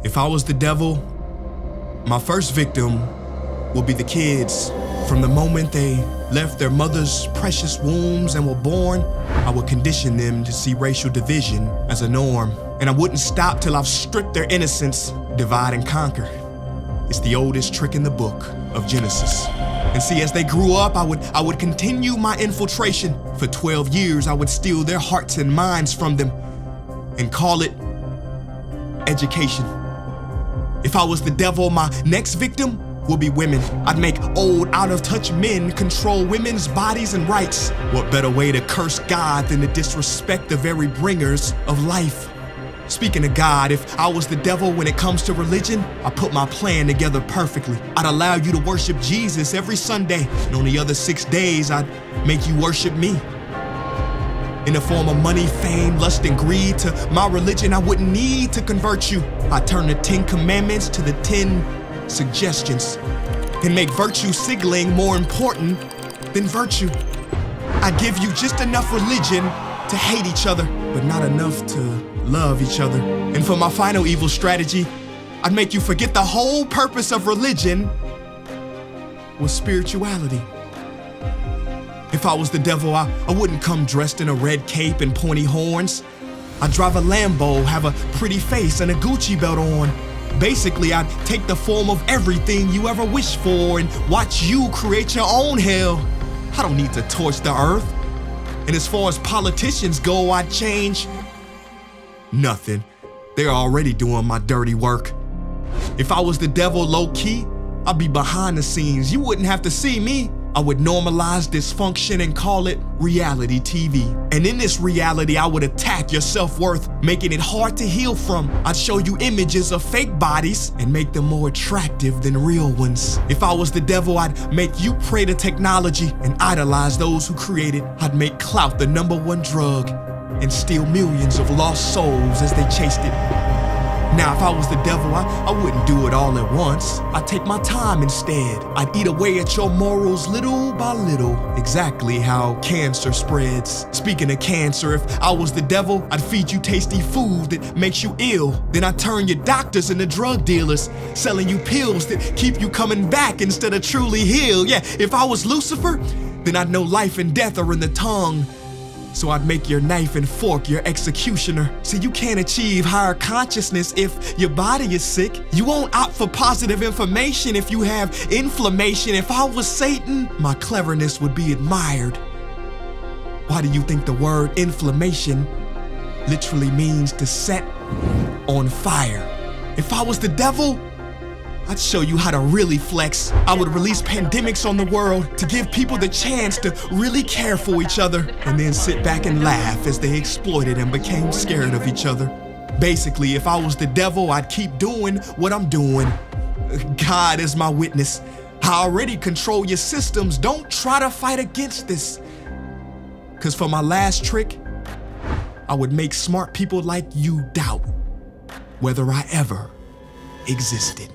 If I was the devil, my first victim will be the kids. From the moment they left their mother's precious wombs and were born, I would condition them to see racial division as a norm. And I wouldn't stop till I've stripped their innocence, divide and conquer. It's the oldest trick in the book of Genesis. And see, as they grew up, I would continue my infiltration. For 12 years, I would steal their hearts and minds from them and call it education. If I was the devil, my next victim will be women. I'd make old, out-of-touch men control women's bodies and rights. What better way to curse God than to disrespect the very bringers of life? Speaking of God, if I was the devil when it comes to religion, I put my plan together perfectly. I'd allow you to worship Jesus every Sunday, and on the other 6 days, I'd make you worship me. In the form of money, fame, lust, and greed, to my religion, I wouldn't need to convert you. I'd turn the 10 commandments to the 10 suggestions and make virtue signaling more important than virtue. I give you just enough religion to hate each other, but not enough to love each other. And for my final evil strategy, I'd make you forget the whole purpose of religion was spirituality. If I was the devil, I wouldn't come dressed in a red cape and pointy horns. I'd drive a Lambo, have a pretty face, and a Gucci belt on. Basically, I'd take the form of everything you ever wished for and watch you create your own hell. I don't need to torch the earth. And as far as politicians go, I'd change nothing. They're already doing my dirty work. If I was the devil low-key, I'd be behind the scenes. You wouldn't have to see me. I would normalize dysfunction and call it reality TV. And in this reality, I would attack your self-worth, making it hard to heal from. I'd show you images of fake bodies and make them more attractive than real ones. If I was the devil, I'd make you pray to technology and idolize those who create it. I'd make clout the #1 drug and steal millions of lost souls as they chased it. Now, if I was the devil, I wouldn't do it all at once. I'd take my time instead. I'd eat away at your morals little by little, exactly how cancer spreads. Speaking of cancer, if I was the devil, I'd feed you tasty food that makes you ill. Then I'd turn your doctors into drug dealers, selling you pills that keep you coming back instead of truly heal. Yeah, if I was Lucifer, then I'd know life and death are in the tongue. So I'd make your knife and fork your executioner. See, you can't achieve higher consciousness if your body is sick. You won't opt for positive information if you have inflammation. If I was Satan, my cleverness would be admired. Why do you think the word inflammation literally means to set on fire? If I was the devil, I'd show you how to really flex. I would release pandemics on the world to give people the chance to really care for each other and then sit back and laugh as they exploited and became scared of each other. Basically, if I was the devil, I'd keep doing what I'm doing. God is my witness. I already control your systems. Don't try to fight against this. 'Cause for my last trick, I would make smart people like you doubt whether I ever existed.